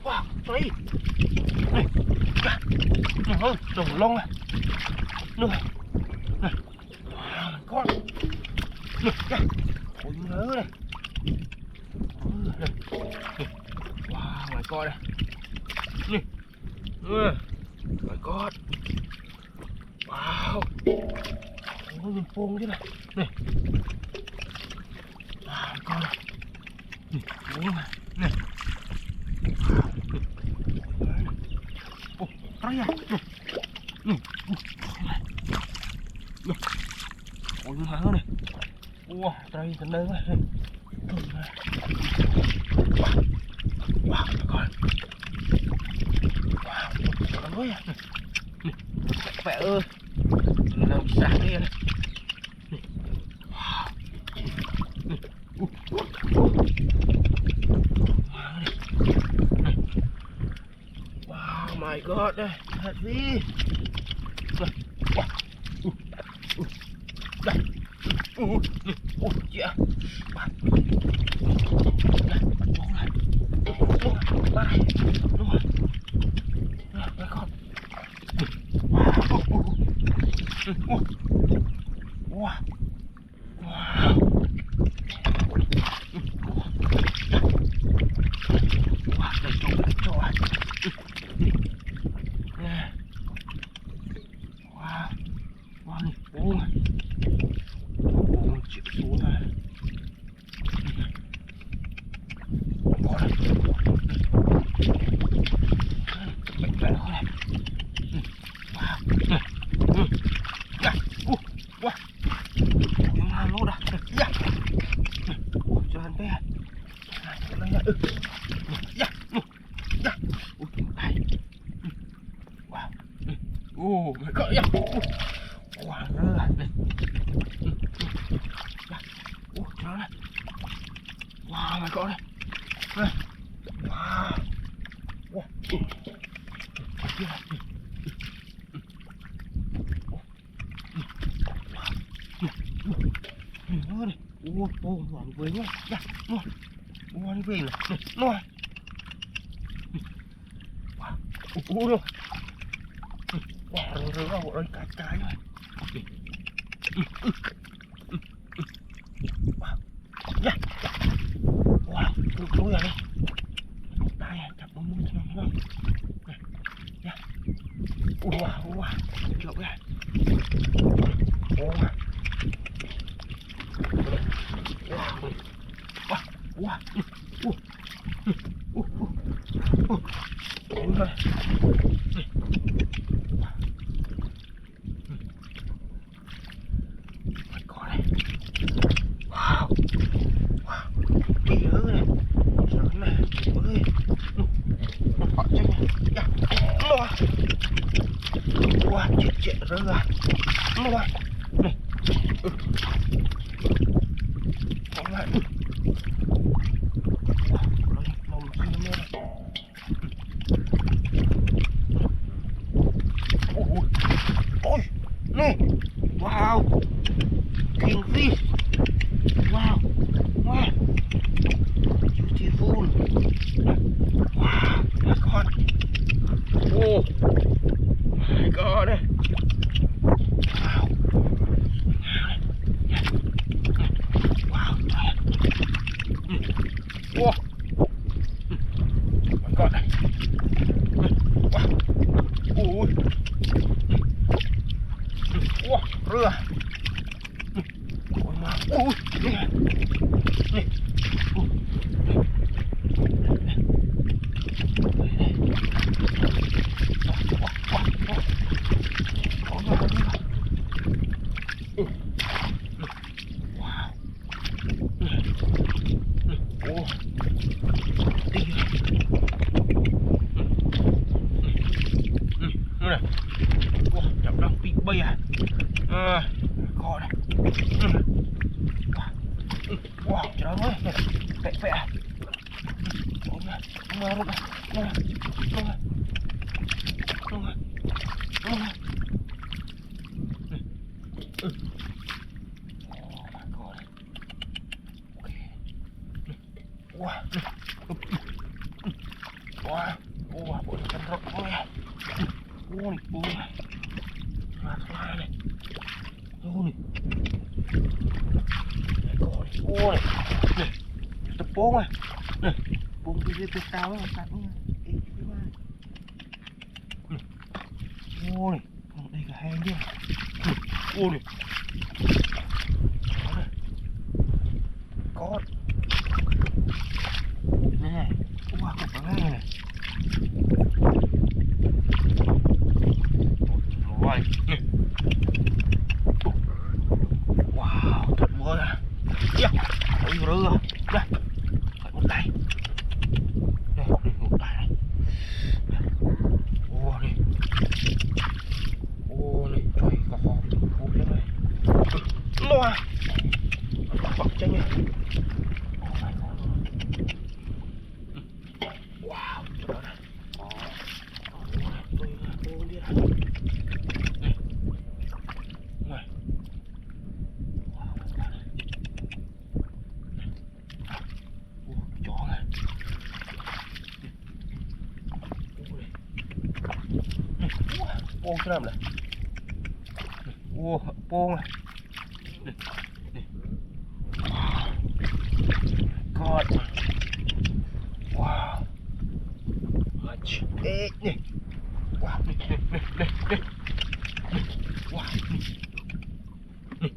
Wow, sorry. Này, đồng long à. Này, này, con. Này, ôi nhớ này. Wow, my god. Này. My god. Wow. Ôi mình phông thế này. Này. Wow, my god. Này, uống này. Này. Ồ, đây à. Ôi má này. Wow, đây thật lớn này. Wow, my god. Wow, trời ơi. Mẹ ơi. Làm sáng đi này. Wow, my god, đây thật gì. Đây. Dạ. Wow. Wow. Wow, đây cho anh. Nè. Wow. Wow này, ô. Ô, chịu xuống này. Có này. Bệnh vẽ nó này. Wow. Này. Này. Wow. Cái mà lốt à. Dạ. Cho hắn bé. Đây là dạ. Dạ. Ôi, đây. Wow. Oh my god. Dạ. Wow, nó là này. Ủa, trời ơi. Wow, my god này. Wow. Wow. Nó này. Ủa, hoàng với nhá. Dạ, nó. Ủa, đi về này. Nó. Wow. Ủa, đâu. Wow, rơi vào bộ đây cái này. Wow. Dạ. Wow, tôi rồi đây. Tay à, chặt bóng mũi cho nó. Dạ. Wow. Chụp cái. Wow. Wow. Ôi giời. Có đây. Wow. Wow. Đi nữa này. Sớm này. Ơi. Họ chết này. Dạ. Nó. Wow, chết rơi ra. Nó. Này. Có lại. Ôi, nè, wow, kingfish, wow, beautiful, wow, my god, oh, my god, wow, wow, wow, my god, wow, ôi. Wow, rửa. Ôi mà. Ui, nè. Nè. Chậm đang bị bay à. Có này. Wow, trời ơi. Vẹ vẹ. Lại này. Ôi. Ôi. Này. Tập bông à. Này. Bông đi tao nó sẵn nha. Ôi. Đây cả hai nhá. Ôi này. Có. Nè. Wow, cục bắn này. Rồi. Wow, tuyệt vời à. Yeah. Ôi rưa. Đây. Phải một tay. Đây, một tay này. Ô này. Ô này, trời có khó. Ô lên này. Loa. Bật chân nha. Wow, trời ơi. Ô đi ra. Này. Này. Chó này. Ô cái nào này. Ô bông này. God. Wow. Ê nè. Wow, nè. Wow. Nè.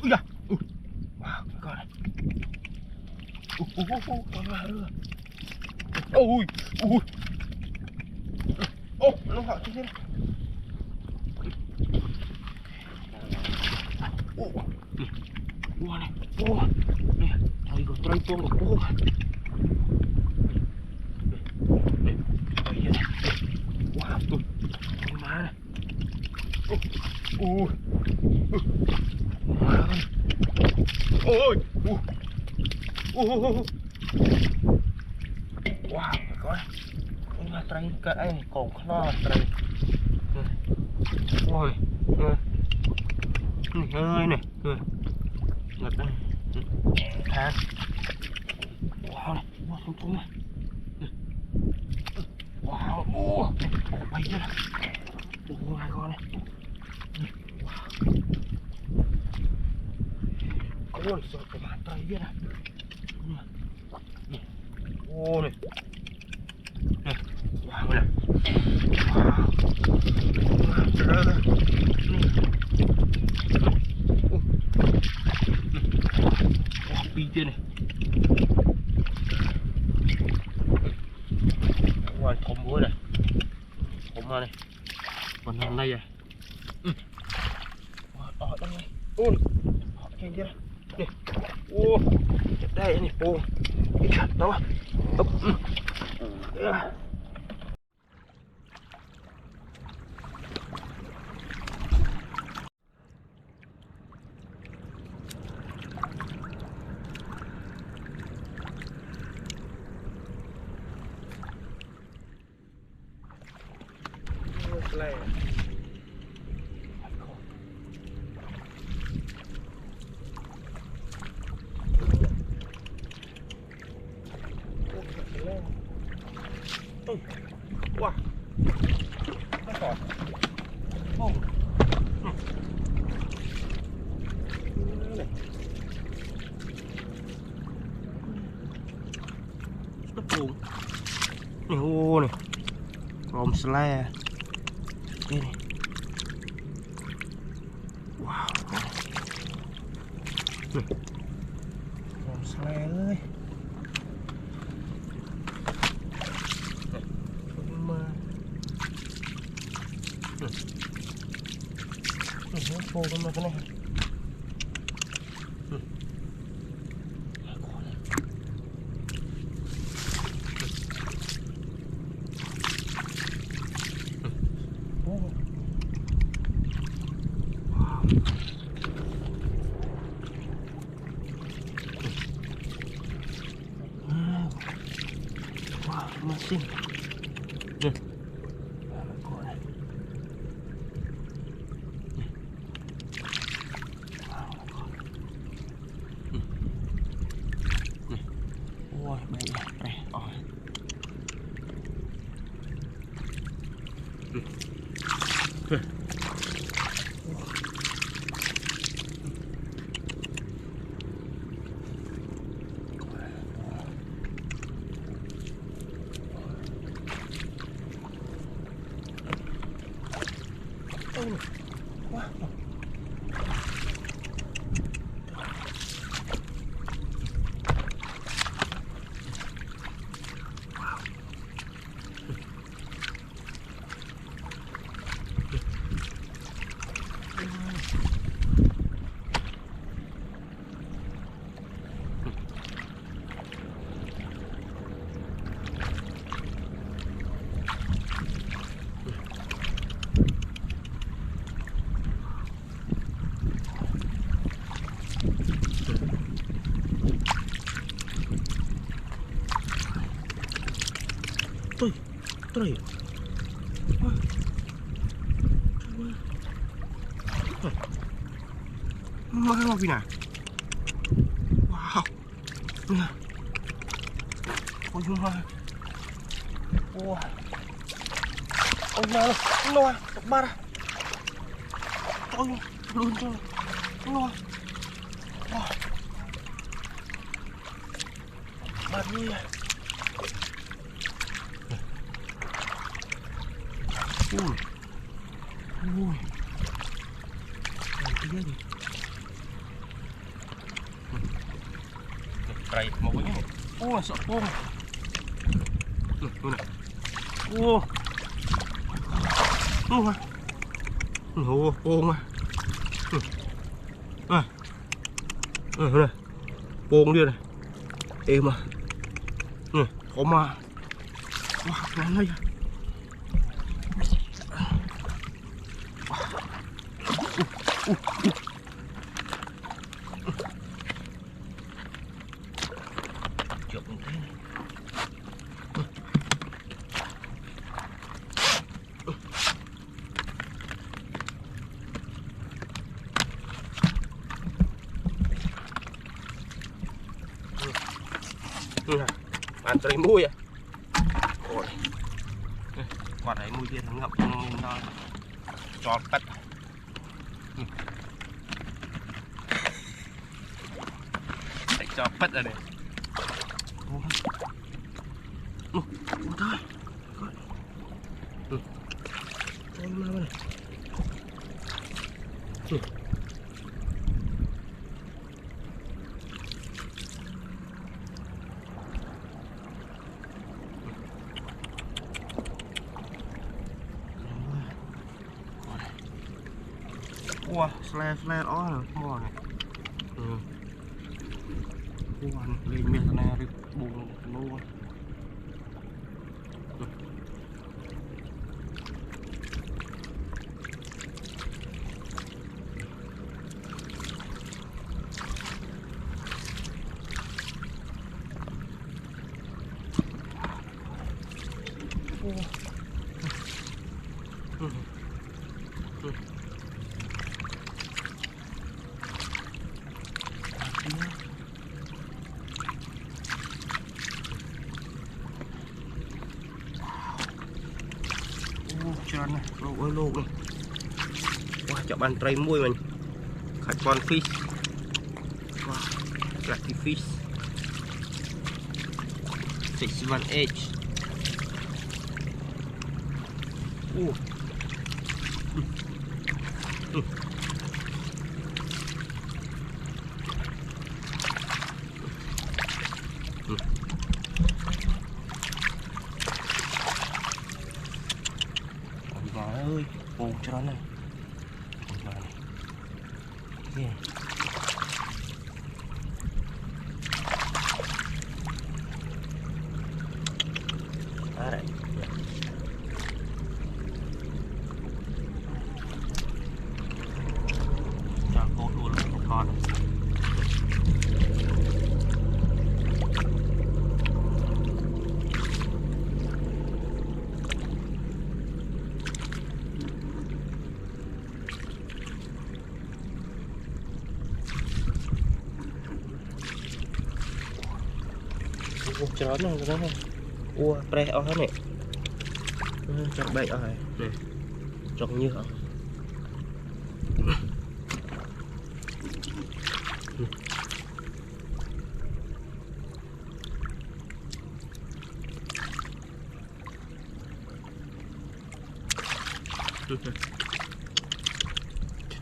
Ui da. Wow, coi này. Con ra rồi. Ôi. Ô, nó họ trên đây. Ô. Wow này. Ô. Nè, thấy có trai con của cô. Wow, con má này. Ôi. Ôi. Wow, coi. Con má trai cái anh còn nó trai. Ôi. Ơi này. Ngật đây. Thang. Wow này, wow không trúng này. Wow, bay ra này. Hai con này. Wow. Ôi, sợ cái bàn tay biết này. Ô này. Này, wow này. Wow. Trời ơi. Wow, pi trên này. Wow, thom búa này. Thom này. Còn hôm nay à. Ở đây này. Ôi. Họ trên kia này. Này. Ô. Đây này. Ô. Cái chặt đó. Này. Wow. Nó còn. Ô. Này. Nó buồn. Này ô này. Còn slay. Đây này. Wow. Còn slay ơi. Nó khô con mà cái này. Wow, masih. Ôi, đây này, Quá. Trời. Mau vì nào. Wow. Nè. Ôi ma. Wow. Ôi ma. Nó ba ra. Ôi luôn cho. Nó. Wow. Ba đi. Ui. Ui. Cái gì? Đây, một cái nhá. Ui, sợ bông. Ui này. Ui. Ui. Ui, bông à. À. Này. Bông đi này. Êm à. Có ma. Wow, nó đây. Chụp như thế này. Bạn tới mui à? Ôi. Quả đấy mui kia nó ngập trong đó. Cho tắt. Cho phất ra đây. Ôi thôi. Ôi ma này. Wow, slide ó rồi, mò này. Lên miền này đi bùng luôn. Trơn này, lô này. Wow, chọn bàn tray muôi mình. Khải con fish. Wow, lucky fish. 61H. Ơi, bù cho nó này. Yeah. Đấy. Cho cột luôn một con. Cho nó này. Ua, pre ở hết này. Trong bậy ở này. Nè. Trong như hả?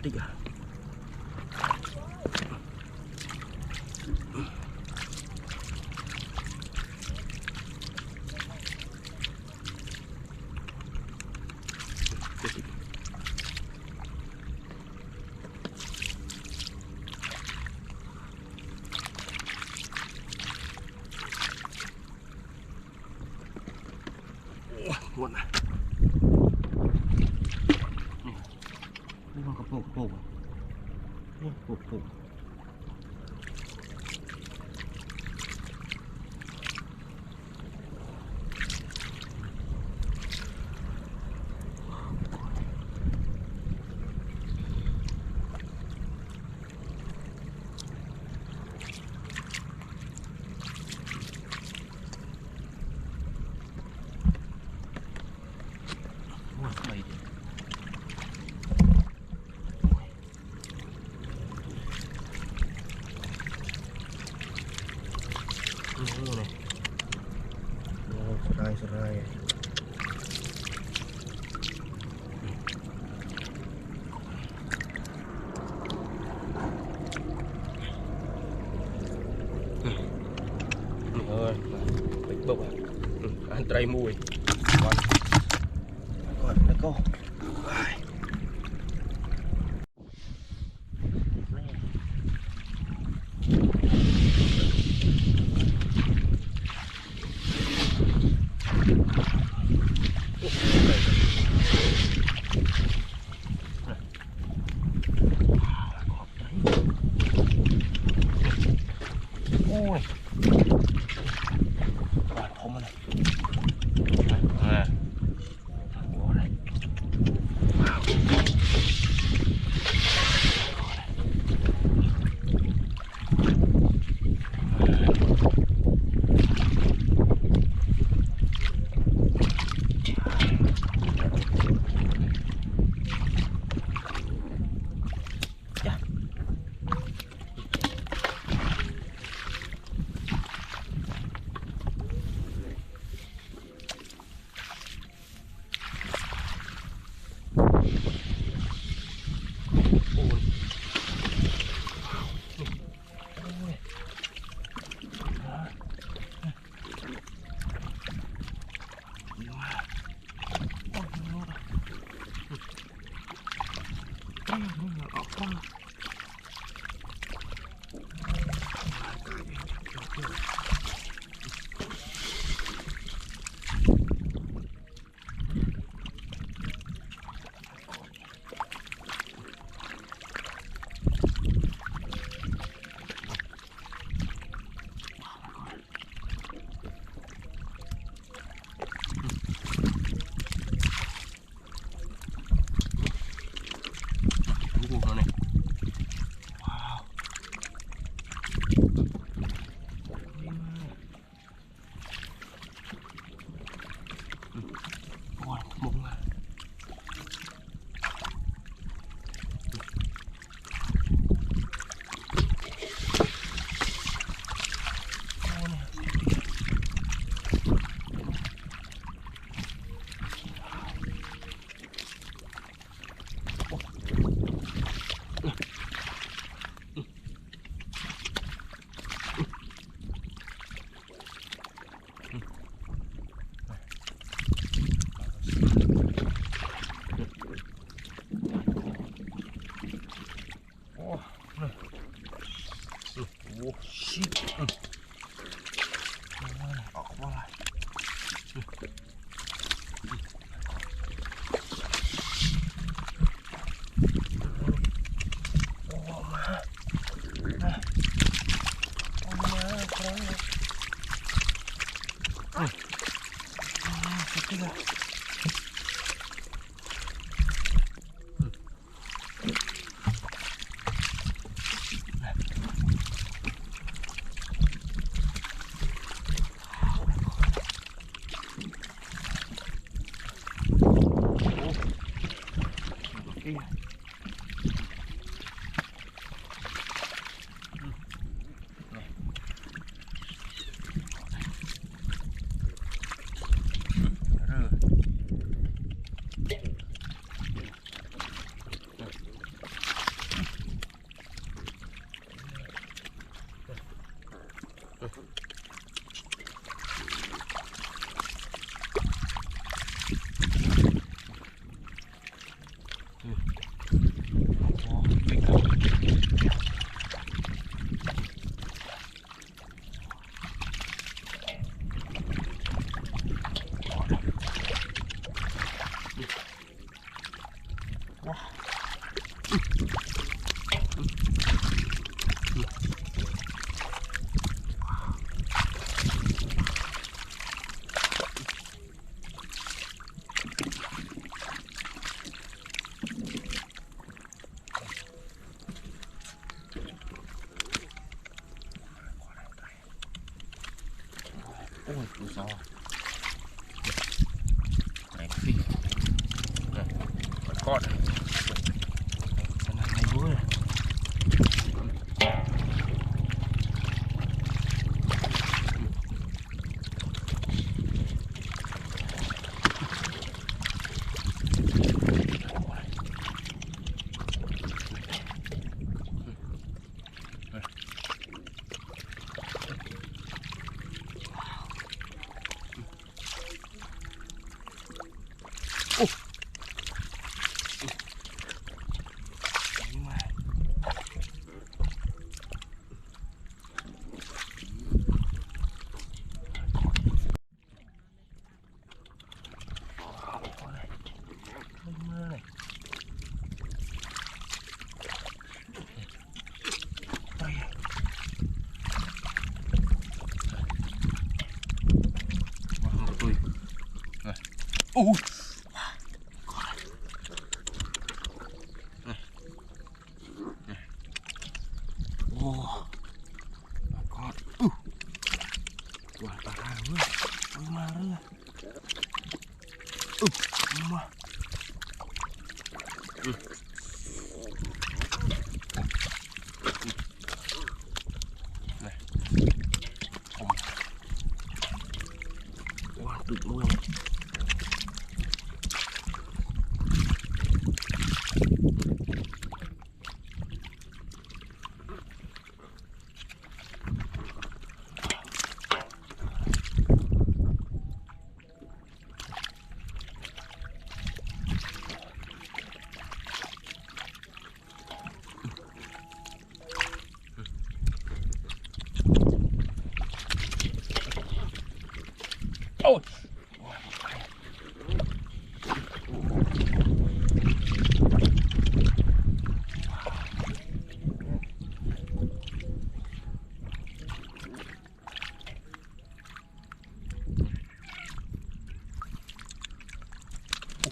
cantik lah. Wah, muat lah. Ni memang kepuk-kepuk. Ni kepuk-kepuk. Wah, baik dia. Ni. Oh, serai-serai. Rồi, bịch bốc à. Ăn tray mùi. Còn nó cô. Ôi, còn không này. À, có đây. Wow. Oh shit. Wah. Iya. โอ้ยปูซอแรงสิก้อนขนาดไหนรู้เลยโอ้โหโอ้กอดว่าปลาเว้ยมาเลยมาว่าตึกมือ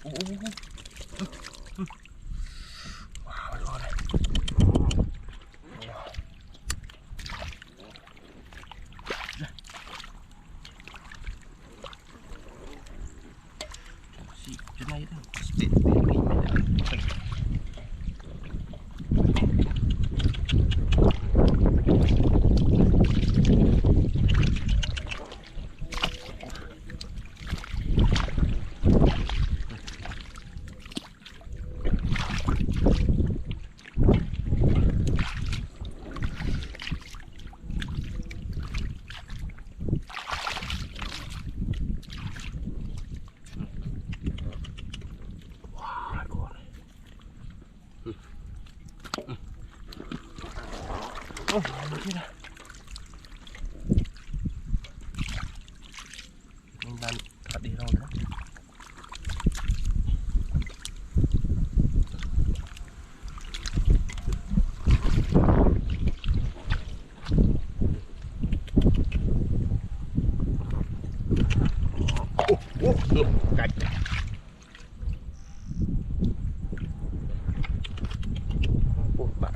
โอ้ยว้าวรอเลยจะไหนได้สเต็ปแบบนี้ไม่ได้โอ้ยมาที่ไหนมันดันขัดดีเรานะโอ้โหกัดโอ้ปะ